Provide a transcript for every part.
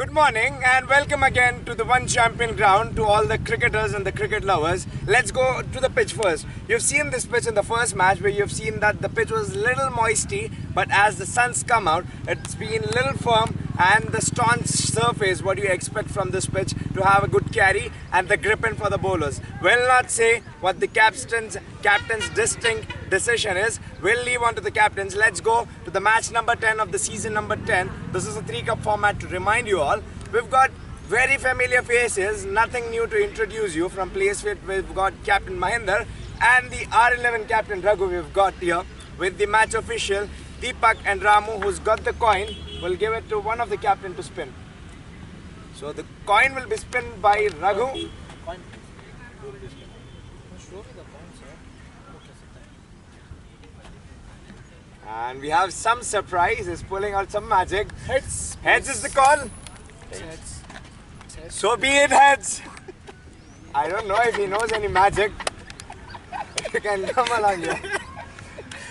Good morning and welcome again to the One Champion Ground to all the cricketers and the cricket lovers. Let's go to the pitch first. You've seen this pitch in the first match where you've seen that the pitch was little moisty, but as the sun's come out, it's been little firm and the staunch surface. What do you expect from this pitch to have a good carry and the grip in for the bowlers? Will not say what the captain's distinct decision is. We'll leave on to the captains. Let's go to the match number 10 of the season number 10. This is a 3-cup format to remind you all. We've got very familiar faces, nothing new to introduce you. From Placefit, we've got Captain Mahinder and the R11 Captain Raghu we've got here with the match official Deepak and Ramu, who's got the coin. We'll give it to one of the captain to spin. So the coin will be spinned by Raghu. And we have some surprise. He's pulling out some magic. Heads. Heads is the call. Heads. So be it, heads. I don't know if he knows any magic. You can come along here.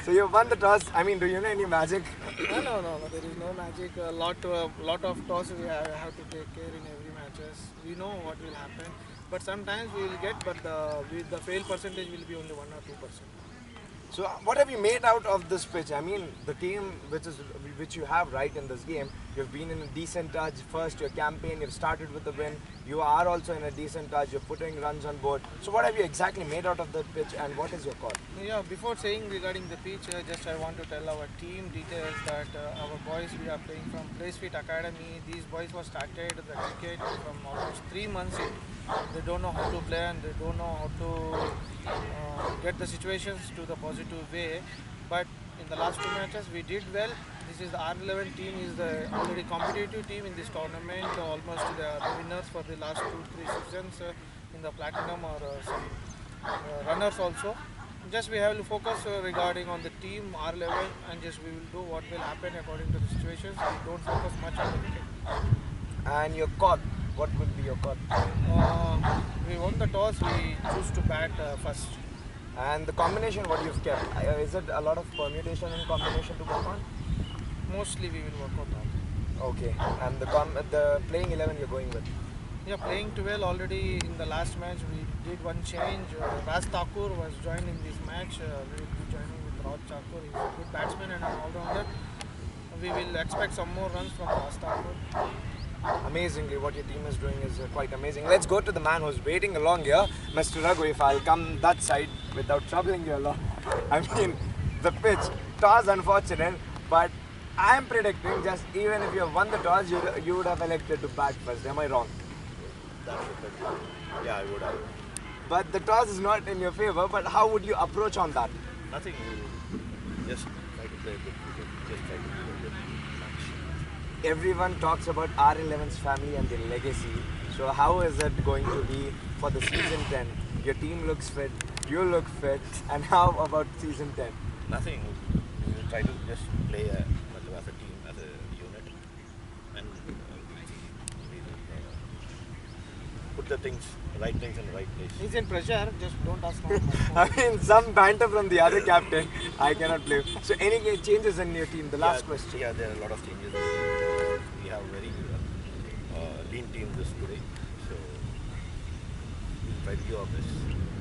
So you won the toss. I mean, do you know any magic? No. There is no magic. A lot of tosses we have to take care in every matches. We know what will happen, but sometimes we will get, but the fail percentage will be only 1 or 2%. So what have you made out of this pitch? I mean, the team which you have right in this game, you've been in a decent touch. First, your campaign, you've started with a win. You are also in a decent touch. You're putting runs on board. So what have you exactly made out of the pitch, and what is your call? Yeah, before saying regarding the pitch, just I want to tell our team details that our boys we are playing from Placefit Academy. These boys were started the cricket from almost 3 months in. They don't know how to play and they don't know how to get the situations to the positive way. But in the last 2 matches we did well. This is the R11 team is the already competitive team in this tournament. Almost they are the winners for the last 2-3 seasons in the platinum or some runners also. Just we have to focus regarding on the team R11 and just we will do what will happen according to the situations. We don't focus much on the cricket. And your call, what would be your call? We won the toss. We choose to bat first. And the combination, what you've kept, is it a lot of permutation and combination to work on? Mostly we will work on that. Okay. And the playing 11 you're going with? Yeah, playing 12 already in the last match. We did one change. Raj Thakur was joined in this match. We will be joining with Raj Thakur. He's a good batsman and an all-rounder. We will expect some more runs from Raj Thakur. Amazingly, what your team is doing is quite amazing. Let's go to the man who's waiting along here, Mr. Raghu. If I'll come that side without troubling you a lot. I mean, the pitch, toss unfortunate, but I'm predicting just even if you have won the toss, you would have elected to bat first. Am I wrong? That's it. Yeah, I would have. But the toss is not in your favor, but how would you approach on that? Nothing. Just try to play a good cricket. Just try to play a good match. Everyone talks about R11's family and their legacy. So how is it going to be for the season 10? Your team looks fit, you look fit, and how about season 10? Nothing. We will try to just play as a team, as a unit, and we will put the right things in the right place. He's in pressure. Just don't ask him. I mean, some banter from the other captain, I cannot blame. So any changes in your team? The last question. Yeah, there are a lot of changes. We have very lean team this today, so we'll try to do our best.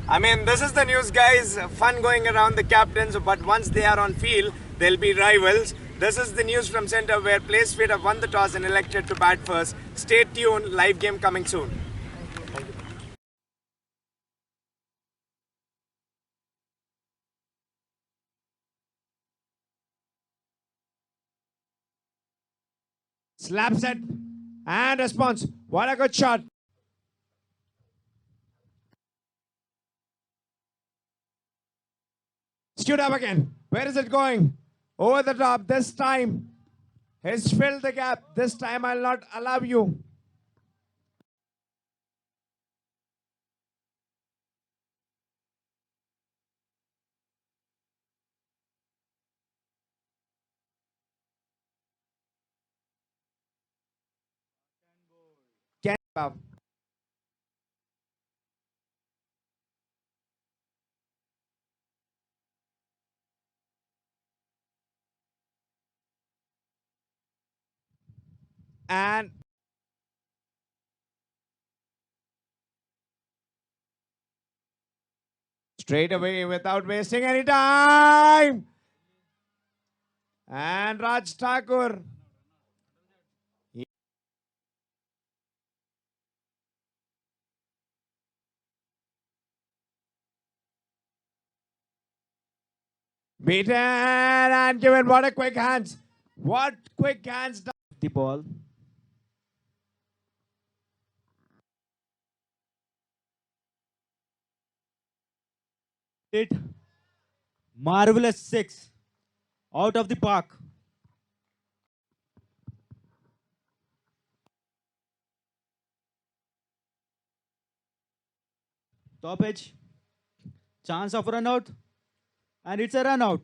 I mean, this is the news, guys. Fun going around the captains, but once they are on field, they'll be rivals. This is the news from Centre where Placefit have won the toss and elected to bat first. Stay tuned, live game coming soon. Thank you. Slap set and response. What a good shot. Stood up again. Where is it going? Over the top. This time. He's filled the gap. This time I'll not allow you. Can and Straight away without wasting any time. And Raj Thakur. Beaten and given. What a quick hands. What quick hands. The ball. It marvelous six out of the park. Top edge, chance of run out, and it's a run out.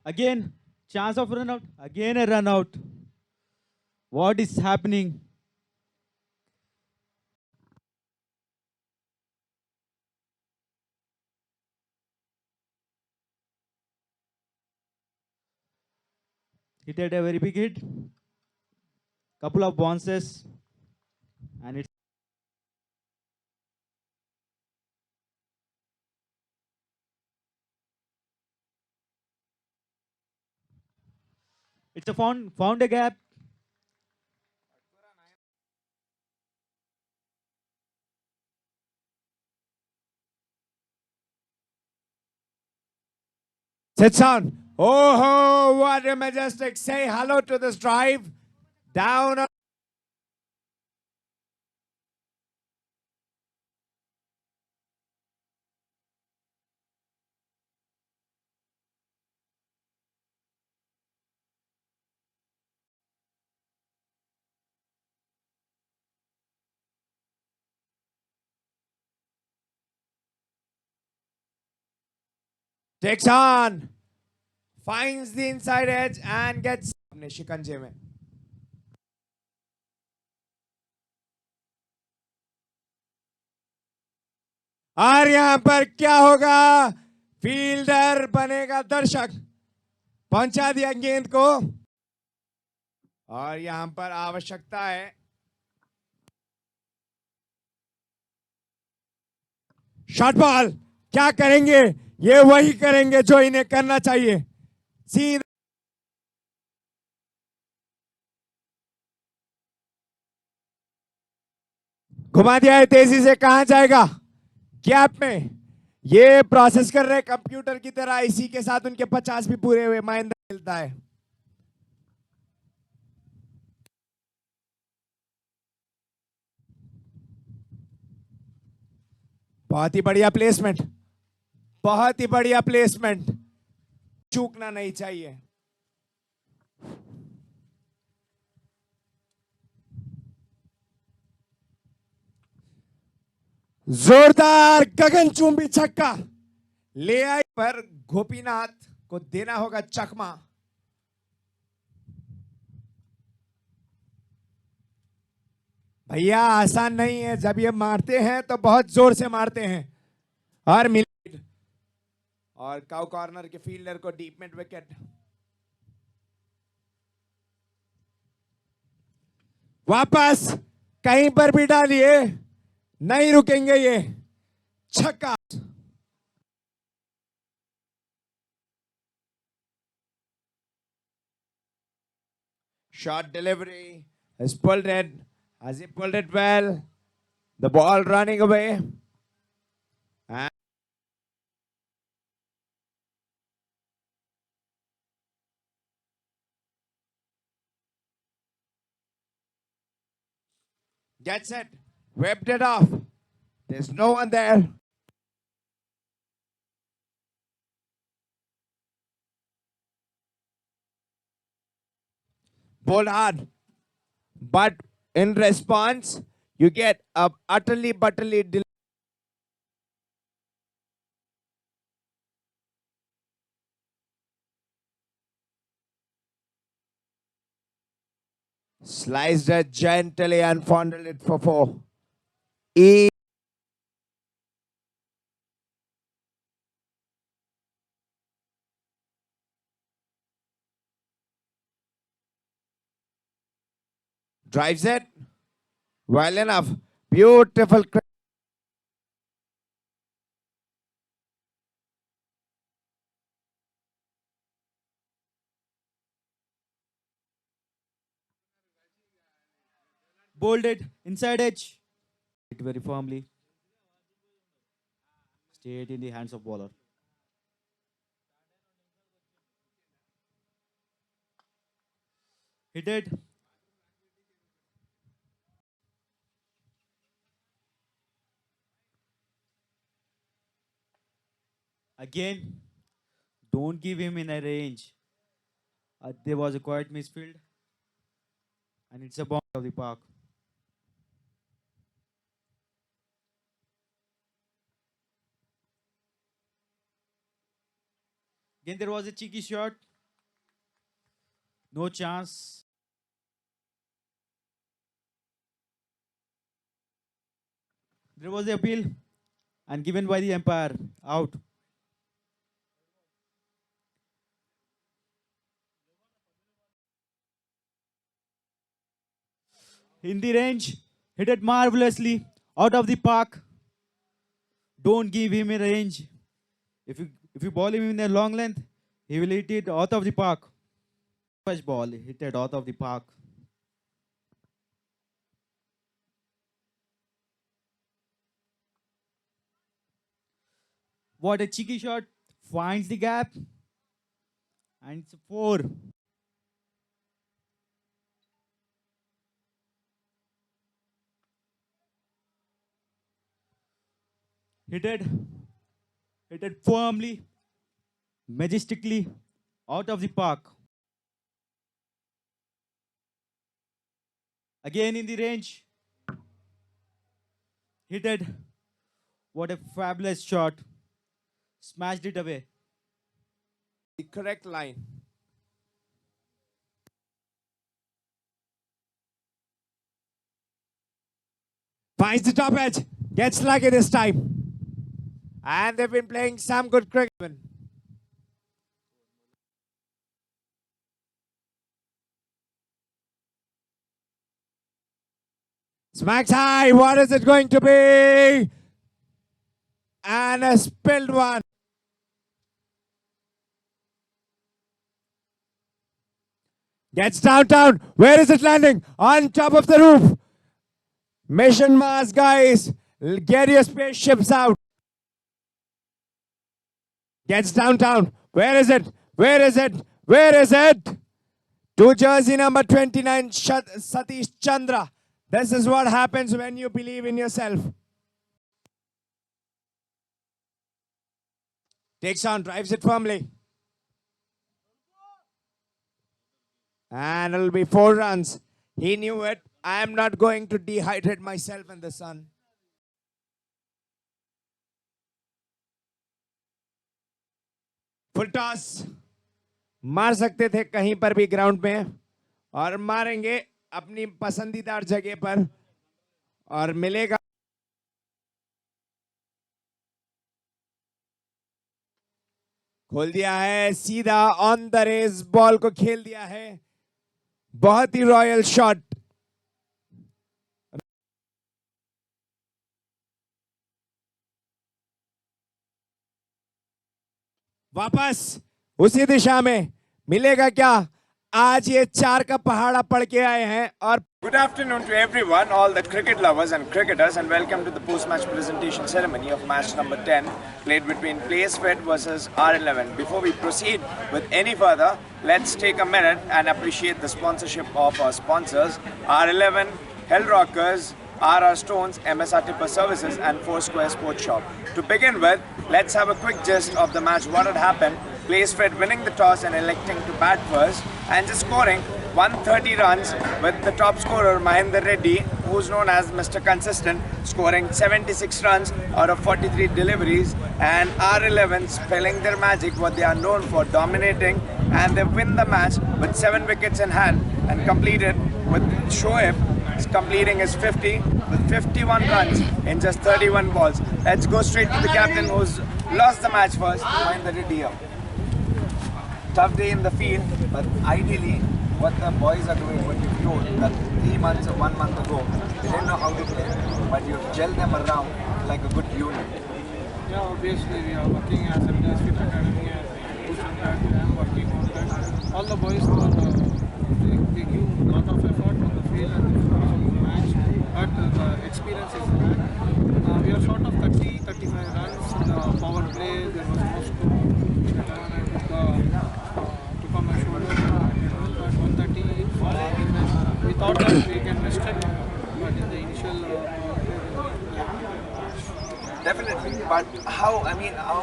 Again, chance of run out, again a run out. What is happening? Hit at a very big hit. Couple of bounces, and it's a found a gap. Sits on. Oh, what a majestic. Say hello to this drive. Down. Takes on. Finds the inside edge and gets अपने शिकंजे में. और यहां पर क्या होगा? Fielder बनेगा दर्शक. पहुंचा दिया गेंद को. और यहां पर आवश्यकता है शॉट बॉल. क्या करेंगे? ये वही करेंगे जो इन्हें करना चाहिए. सीधा घुमा दिया है तेजी से. कहां जाएगा? गैप में. ये प्रोसेस कर रहे कंप्यूटर की तरह. इसी के साथ उनके 50 भी पूरे हुए. महेंद्र मिलता है. बहुत ही बढ़िया प्लेसमेंट. बहुत ही बढ़िया प्लेसमेंट. चूकना नहीं चाहिए. जोरदार गगनचुंबी छक्का ले आई. पर गोपीनाथ को देना होगा चकमा. भैया आसान नहीं है. जब ये मारते हैं तो बहुत जोर से मारते हैं. और मिल और काउ कॉर्नर के फील्डर को डीप मिड विकेट. वापस कहीं पर भी डालिए. नहीं रुकेंगे ये. छक्का. Shot delivery has pulled it. Has he pulled it well? The ball running away. And gets it. Whipped it off. There's no one there. Bowled hard. But in response, you get a utterly butterly sliced it gently and fondled it for four. Drives it. Well enough. Beautiful. Bolded. Inside edge. Hit very firmly. Stayed in the hands of bowler. Hit it. Again, don't give him in a range. There was a quiet misfield, and it's a bounce of the park. Again, there was a cheeky shot. No chance. There was the appeal and given by the umpire. Out. In the range, hit it marvelously out of the park. Don't give him a range. If you ball him in a long length, he will hit it out of the park. First ball hit it out of the park. What a cheeky shot. Finds the gap. And it's a 4. Hit it firmly, majestically, out of the park. Again in the range. Hit it. What a fabulous shot. Smashed it away. The correct line. Finds the top edge. Gets lucky this time. And they've been playing some good cricket. Smacks high. What is it going to be? And a spilled one. Gets downtown. Where is it landing? On top of the roof. Mission Mars, guys. Get your spaceships out. Gets downtown. Where is it? Where is it? Where is it? To jersey number 29, Satish Chandra. This is what happens when you believe in yourself. Takes on, drives it firmly. And it'll be 4 runs. He knew it. I am not going to dehydrate myself in the sun. Full toss मार सकते थे कहीं पर भी ground में और मारेंगे अपनी पसंदीदा जगह पर और मिलेगा खोल दिया है सीधा ऑन द रेस बॉल को खेल दिया है बहुत ही रॉयल शॉट वापस उसी दिशा में मिलेगा क्या आज ये 4 का पहाड़ा पड़ के आए हैं और Good afternoon to everyone, all the cricket lovers and cricketers, and welcome to the post-match presentation ceremony of match number 10 played between PlaySfit versus R11. Before we proceed with any further, let's take a minute and appreciate the sponsorship of our sponsors, R11, Hell Rockers, RR Stones, MSR Tipper Services and Foursquare Sports Shop. To begin with, let's have a quick gist of the match, what had happened. PlaySfit winning the toss and electing to bat first and just scoring 130 runs with the top scorer Mahinder Reddy, who's known as Mr. Consistent, scoring 76 runs out of 43 deliveries, and R11 spelling their magic, what they are known for, dominating, and they win the match with 7 wickets in hand and completed with Shoaib completing his 50 with 51 runs in just 31 balls. Let's go straight to the captain who's lost the match first, Mahinder Reddy. Tough day in the field, but ideally what the boys are doing, what you've shown that 3 months or 1 month ago, they didn't know how to play, but you've gelled them around like a good unit. Yeah, obviously we are working as a PlaySfit Academy and we push on that. I am working on that. All the boys they give a lot of effort on the field and the match, but the experience is bad. We are short of 30-35 runs in the power play. There was no score. Took on my shoulder. At 130, we thought that we can rest it, but in the initial Definitely, but how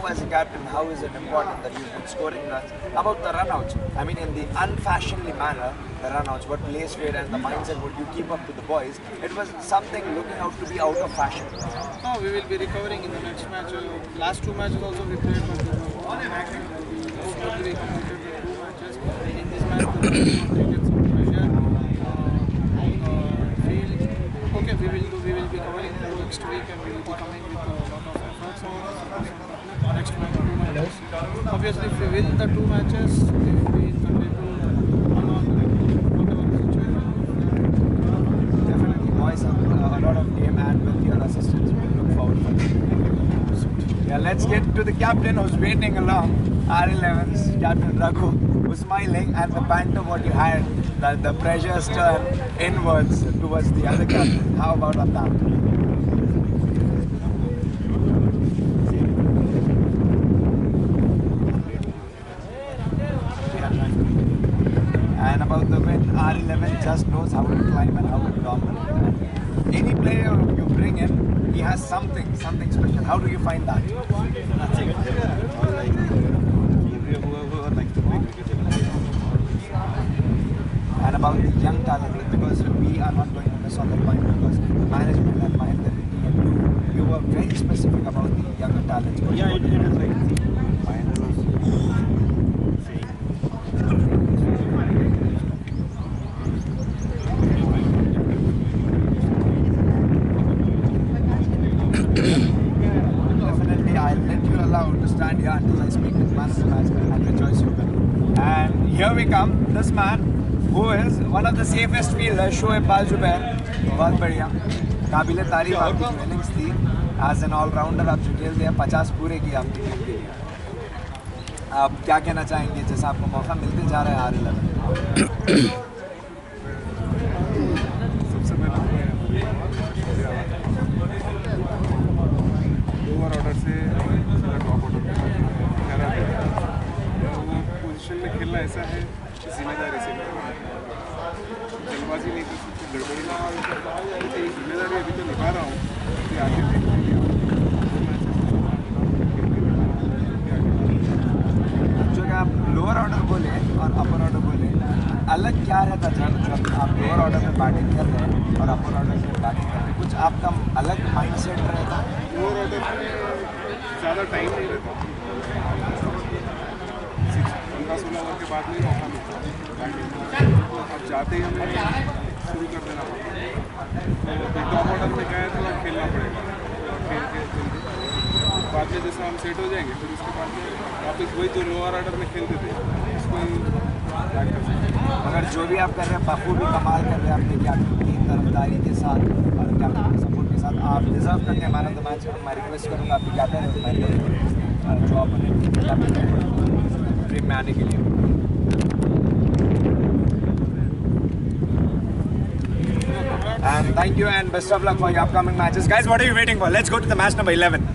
as a captain, how is it important that you've been scoring runs? About the runouts, I mean in the unfashionably manner, the runouts, what PlaySfit and the mindset would you keep up to the boys, it was something looking out to be out of fashion. No, we will be recovering in the next match. Last 2 matches also we played, but we completed the 2 matches. In this match, we created some pressure field. Okay, we will be covering next week and we will be coming with a lot of efforts on next match, 2 matches. Obviously, if we win the 2 matches, we will be continue to whatever situation. Definitely, boys have a lot of game and with your assistants, we look forward to it. Yeah, let's get to the captain who's waiting along. R11's Captain Raghu, who's smiling at the banter what you had, that the pressure turned inwards towards the other captain. How about on that? And about the win, R11 just knows how to climb and how to dominate. Any player you bring in, he has something special. How do you find that? Nothing. Whoever likes to play cricket, they will play. And about the young talent, because we are not going to miss on that point because management and mind that you were very specific about the younger talent. Yeah, it is like Mahendra was saying. Definitely, I'll let you allow to stand here until I speak with man of the match and rejoice you will. And here we come, this man who is one of the safest fielders, Shoaib Zubair. बहुत बढ़िया, काबिले तारीफ आपकी innings थी. As an all-rounder आप जो खेल दिया 50 पूरे किए आपकी टीम के लिए. आप क्या कहना चाहेंगे जैसा आपको मौका मिलते जा रहा है R11? सबसे पहले लोअर ऑर्डर से टॉप ऑर्डर में वो पोजीशन में खेलना ऐसा है जिम्मेदारी से जल्दबाजी नहीं की गड़बड़ी ना जिम्मेदारी अभी तो निभा रहा हूँ आगे जो कि आप लोअर ऑर्डर बोले और अपर ऑर्डर बोले, अलग क्या रहता जब आप लोअर ऑर्डर में बैटिंग कर रहे हैं और अपर ऑर्डर में बैटिंग कर रहे हैं? कुछ आपका अलग माइंडसेट रहता है? लोअर ऑर्डर में ज़्यादा टाइम नहीं रहता 15-16 ओवर के बाद में मौका मिलता है बैटिंग का। अब जाते ही हमें शुरू कर देना पड़ता है। तो टॉप ऑर्डर में क्या है थोड़ा खेलना पड़ेगा, खेल के बाद में जैसे हम सेट हो जाएंगे फिर उसके बाद में वापस वही जो लोअर ऑर्डर में खेलते थे उसको ही बैक कर सकते हैं। अगर जो भी आप कर रहे हैं, पप्पू भी कमाल कर रहे हैं अपने कैप्टन की तरफदारी के साथ और कैप्टन के सपोर्ट के साथ, आप डिजर्व करते हैं मैन ऑफ द मैच। मैं रिक्वेस्ट करूँगा आपकी कैप्टन जो अपने कैप्टन ड्रीम में आने के लिए। And thank you and best of luck for your upcoming matches. Guys, what are you waiting for? Let's go to the match number 11.